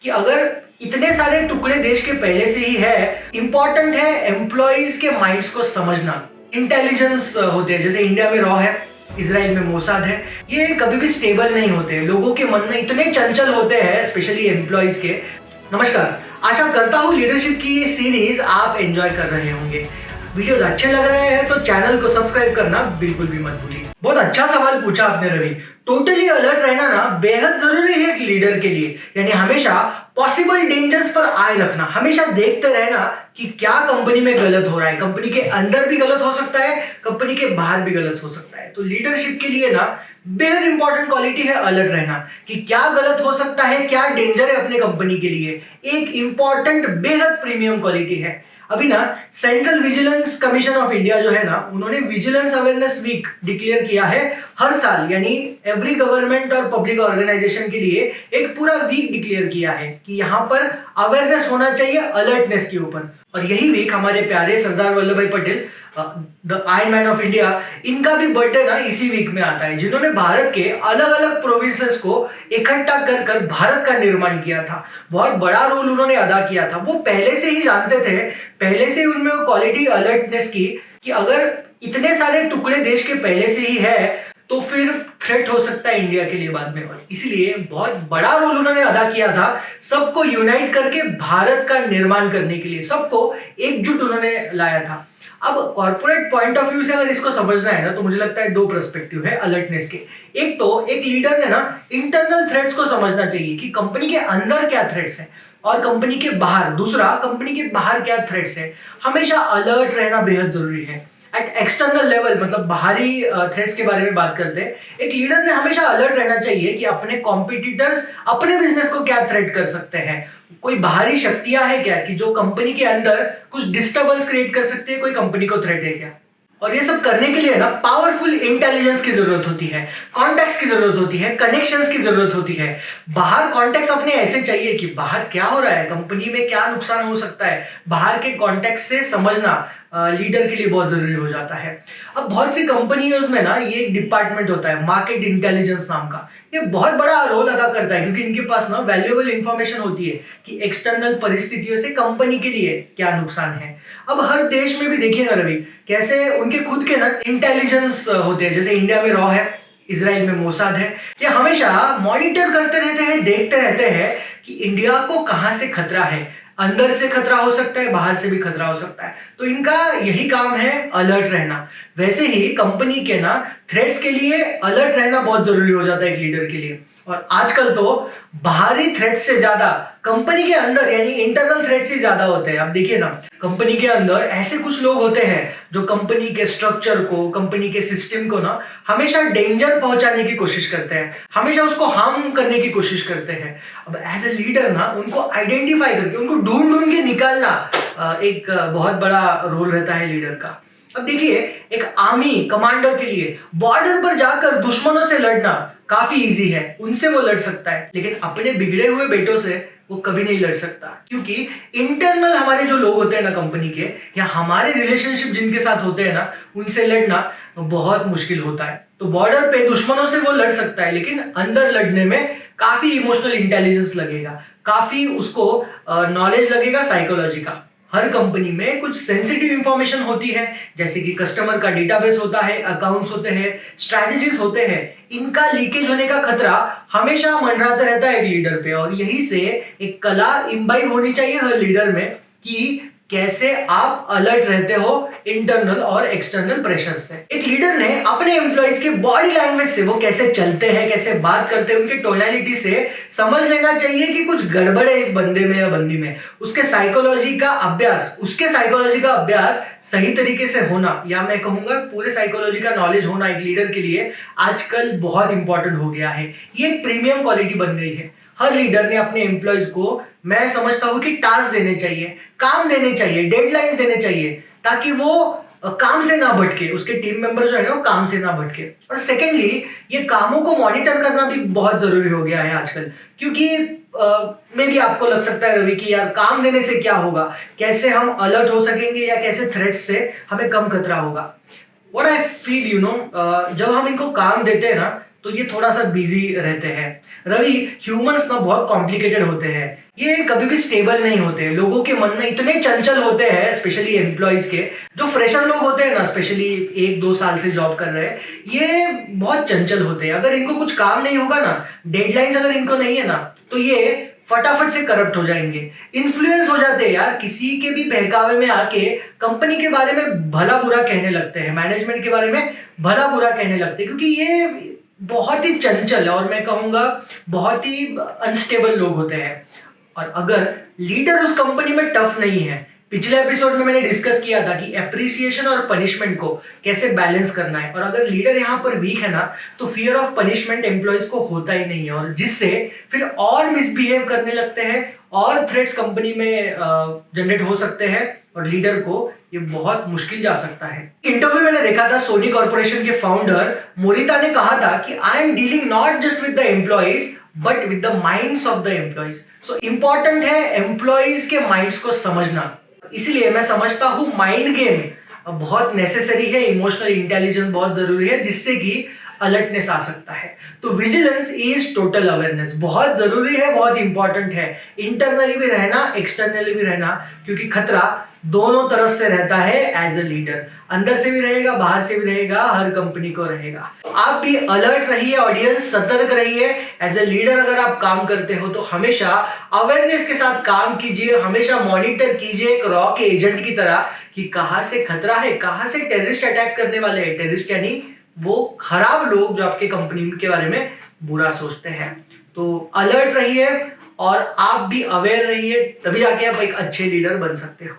कि अगर इतने सारे टुकड़े देश के पहले से ही है, इंपॉर्टेंट है एम्प्लॉइज के माइंड्स को समझना। इंटेलिजेंस होते हैं, जैसे इंडिया में रॉ है, इजराइल में मोसाद है, ये कभी भी स्टेबल नहीं होते। लोगों के मन में इतने चंचल होते हैं, स्पेशली एम्प्लॉइज के। नमस्कार, आशा करता हूँ लीडरशिप की ये सीरीज आप एंजॉय कर रहे होंगे। वीडियोस अच्छे लग रहे हैं तो चैनल को सब्सक्राइब करना बिल्कुल भी मत भूलिए। बहुत अच्छा सवाल पूछा आपने रवि। टोटली अलर्ट रहना ना बेहद जरूरी है एक लीडर के लिए। यानी हमेशा पॉसिबल डेंजर्स पर आए रखना, हमेशा देखते रहना कि क्या कंपनी में गलत हो रहा है। कंपनी के अंदर भी गलत हो सकता है, कंपनी के बाहर भी गलत हो सकता है। तो लीडरशिप के लिए ना बेहद इंपॉर्टेंट क्वालिटी है अलर्ट रहना कि क्या गलत हो सकता है, क्या डेंजर है अपने कंपनी के लिए। एक इंपॉर्टेंट बेहद प्रीमियम क्वालिटी है। अभी ना central vigilance commission of India जो है ना, उन्होंने विजिलेंस अवेयरनेस वीक डिक्लेयर किया है हर साल। यानी एवरी गवर्नमेंट और पब्लिक ऑर्गेनाइजेशन के लिए एक पूरा वीक डिक्लेयर किया है कि यहाँ पर अवेयरनेस होना चाहिए अलर्टनेस के ऊपर। और यही वीक हमारे प्यारे सरदार वल्लभ भाई Patel, the iron man of India, इनका भी बर्थडे ना इसी वीक में आता है, जिन्होंने भारत के अलग अलग प्रोविंसेस को इकट्ठा कर कर भारत का निर्माण किया था। बहुत बड़ा रोल उन्होंने अदा किया था। वो पहले से ही जानते थे, पहले से ही उनमें वो क्वालिटी अलर्टनेस की कि अगर इतने सारे टुकड़े देश के पहले से ही है तो फिर थ्रेट हो सकता है इंडिया के लिए बाद में। और इसलिए बहुत बड़ा रोल उन्होंने अदा किया था, सबको यूनाइट करके भारत का निर्माण करने के लिए, सबको एकजुट उन्होंने लाया था। अब कॉर्पोरेट पॉइंट ऑफ व्यू से अगर इसको समझना है ना, तो मुझे लगता है दो पर्सपेक्टिव है अलर्टनेस के। एक तो एक लीडर ने ना इंटरनल थ्रेट्स को समझना चाहिए कि कंपनी के अंदर क्या थ्रेट्स है और कंपनी के बाहर, दूसरा कंपनी के बाहर क्या थ्रेट्स है। हमेशा अलर्ट रहना बेहद जरूरी है। एट एक्सटर्नल लेवल, मतलब बाहरी थ्रेट्स के बारे में बात करते हैं, एक लीडर ने हमेशा अलर्ट रहना चाहिए कि अपने कॉम्पिटिटर्स अपने बिजनेस को क्या थ्रेट कर सकते हैं। कोई बाहरी शक्तियां है क्या कि जो कंपनी के अंदर कुछ डिस्टर्बेंस क्रिएट कर सकती है, कोई कंपनी को थ्रेट है क्या। और ये सब करने के लिए ना पावरफुल इंटेलिजेंस की जरूरत होती है, कॉन्टेक्स्ट की जरूरत होती है, कनेक्शंस की जरूरत होती है। बाहर कॉन्टेक्स्ट अपने ऐसे चाहिए कि बाहर क्या हो रहा है, कंपनी में क्या नुकसान हो सकता है, बाहर के कॉन्टेक्स्ट से समझना लीडर के लिए बहुत जरूरी हो जाता है। अब बहुत सी कंपनियों में ना ये एक डिपार्टमेंट होता है मार्केट इंटेलिजेंस नाम का। ये बहुत बड़ा रोल अदा करता है क्योंकि इनके पास ना वैल्यूएबल इंफॉर्मेशन होती है कि एक्सटर्नल परिस्थितियों से कंपनी के लिए क्या नुकसान है। अब हर देश में भी देखिए ना रवि, कैसे उनके खुद के ना इंटेलिजेंस होते हैं। जैसे इंडिया में रॉ है, इजराइल में मोसाद है। ये हमेशा मॉनिटर करते रहते हैं, देखते रहते हैं कि इंडिया को कहां से खतरा है। अंदर से खतरा हो सकता है, बाहर से भी खतरा हो सकता है। तो इनका यही काम है अलर्ट रहना। वैसे ही कंपनी के ना थ्रेट्स के लिए अलर्ट रहना बहुत जरूरी हो जाता है एक लीडर के लिए। और आजकल तो बाहरी थ्रेट से ज्यादा कंपनी के अंदर यानी इंटरनल थ्रेट्स ही ज्यादा होते हैं। अब देखिए ना, कंपनी के अंदर ऐसे कुछ लोग होते हैं जो कंपनी के स्ट्रक्चर को, कंपनी के सिस्टम को ना हमेशा डेंजर पहुंचाने की कोशिश करते हैं, हमेशा उसको हार्म करने की कोशिश करते हैं। अब एज ए लीडर ना उनको आइडेंटिफाई करके, उनको ढूंढ ढूंढ के निकालना एक बहुत बड़ा रोल रहता है लीडर का। अब देखिए, एक आर्मी कमांडर के लिए बॉर्डर पर जाकर दुश्मनों से लड़ना काफी इजी है, उनसे वो लड़ सकता है। लेकिन अपने बिगड़े हुए बेटों से वो कभी नहीं लड़ सकता, क्योंकि इंटरनल हमारे जो लोग होते हैं ना कंपनी के, या हमारे रिलेशनशिप जिनके साथ होते हैं ना, उनसे लड़ना बहुत मुश्किल होता है। तो बॉर्डर पे दुश्मनों से वो लड़ सकता है, लेकिन अंदर लड़ने में काफी इमोशनल इंटेलिजेंस लगेगा, काफी उसको नॉलेज लगेगा साइकोलॉजी का। हर कंपनी में कुछ सेंसिटिव इंफॉर्मेशन होती है, जैसे कि कस्टमर का डेटाबेस होता है, अकाउंट्स होते हैं, स्ट्रैटेजीज होते हैं। इनका लीकेज होने का खतरा हमेशा मंडराता रहता है एक लीडर पे। और यही से एक कला इम्बाइब होनी चाहिए हर लीडर में कि कैसे आप अलर्ट रहते हो इंटरनल और एक्सटर्नल प्रेशर से। एक लीडर ने अपने एम्प्लॉइज के बॉडी लैंग्वेज से, वो कैसे चलते हैं, कैसे बात करते हैं, उनके टोनैलिटी से समझ लेना चाहिए कि कुछ गड़बड़ है इस बंदे में या बंदी में। उसके साइकोलॉजी का अभ्यास सही तरीके से होना, या मैं कहूंगा पूरे साइकोलॉजी का नॉलेज होना एक लीडर के लिए आजकल बहुत इंपॉर्टेंट हो गया है। ये एक प्रीमियम क्वालिटी बन गई है। हर लीडर ने अपने एम्प्लॉइज को, मैं समझता हूं कि टास्क देने चाहिए, काम देने चाहिए, डेडलाइंस देने चाहिए, ताकि वो काम से ना भटके, उसके टीम मेंबर जो है ना वो काम से ना भटके। और सेकेंडली, ये कामों को मॉनिटर करना भी बहुत जरूरी हो गया है आजकल, क्योंकि मे भी आपको लग सकता है रवि कि यार काम देने से क्या होगा, कैसे हम अलर्ट हो सकेंगे, या कैसे थ्रेट्स से हमें कम खतरा होगा। व्हाट आई फील, जब हम इनको काम देते हैं ना, तो ये थोड़ा सा बिजी रहते हैं। रवि, ह्यूमंस ना बहुत कॉम्प्लिकेटेड होते हैं। ये कभी भी स्टेबल नहीं होते। लोगों के मन में इतने चंचल होते हैं, स्पेशली एम्प्लॉयज के। जो फ्रेशर लोग होते हैं ना, स्पेशली 1-2 साल से जॉब कर रहे हैं, ये बहुत चंचल होते हैं। अगर इनको कुछ काम नहीं होगा ना, डेडलाइंस अगर इनको नहीं है ना, तो ये फटाफट से करप्ट हो जाएंगे, इन्फ्लुएंस हो जाते हैं यार। किसी के भी बहकावे में आके कंपनी के बारे में भला बुरा कहने लगते हैं, मैनेजमेंट के बारे में भला बुरा कहने लगते हैं, क्योंकि ये बहुत ही चंचल है और मैं कहूंगा बहुत ही अनस्टेबल लोग होते हैं। और अगर लीडर उस कंपनी में टफ नहीं है, पिछले एपिसोड में मैंने डिस्कस किया था कि एप्रिसिएशन और पनिशमेंट को कैसे बैलेंस करना है, और अगर लीडर यहां पर वीक है ना, तो फियर ऑफ पनिशमेंट एम्प्लॉयज को होता ही नहीं है, और जिससे फिर और मिसबिहेव करने लगते हैं और थ्रेट्स कंपनी में जनरेट हो सकते हैं, और लीडर को ये बहुत मुश्किल जा सकता है। इंटरव्यू मैंने देखा था, सोनी कॉर्पोरेशन के फाउंडर मोरिता ने कहा था कि I am dealing not just with the employees but with the minds of the employees. So important है एम्प्लॉयज के माइंड्स को समझना। इसलिए मैं समझता हूं माइंड गेम बहुत नेसेसरी है, इमोशनल इंटेलिजेंस बहुत जरूरी है, जिससे कि अलर्टनेस आ सकता है। तो विजिलेंस इज टोटल अवेयरनेस बहुत जरूरी है, बहुत इंपॉर्टेंट है। इंटरनली भी रहना, एक्सटर्नली भी रहना, क्योंकि खतरा दोनों तरफ से रहता है। एज अ लीडर अंदर से भी रहेगा, बाहर से भी रहेगा, हर कंपनी को रहेगा। तो आप भी अलर्ट रहिए, ऑडियंस सतर्क रहिए। एज अ लीडर अगर आप काम करते हो तो हमेशा अवेयरनेस के साथ काम कीजिए, हमेशा मॉनिटर कीजिए एक रॉ के एजेंट की तरह कि कहां से खतरा है, कहां से टेररिस्ट अटैक करने वाले हैं। टेररिस्ट यानी वो खराब लोग जो आपके कंपनी के बारे में बुरा सोचते हैं। तो अलर्ट रहिए और आप भी अवेयर रहिए, तभी जाके आप एक अच्छे लीडर बन सकते हो।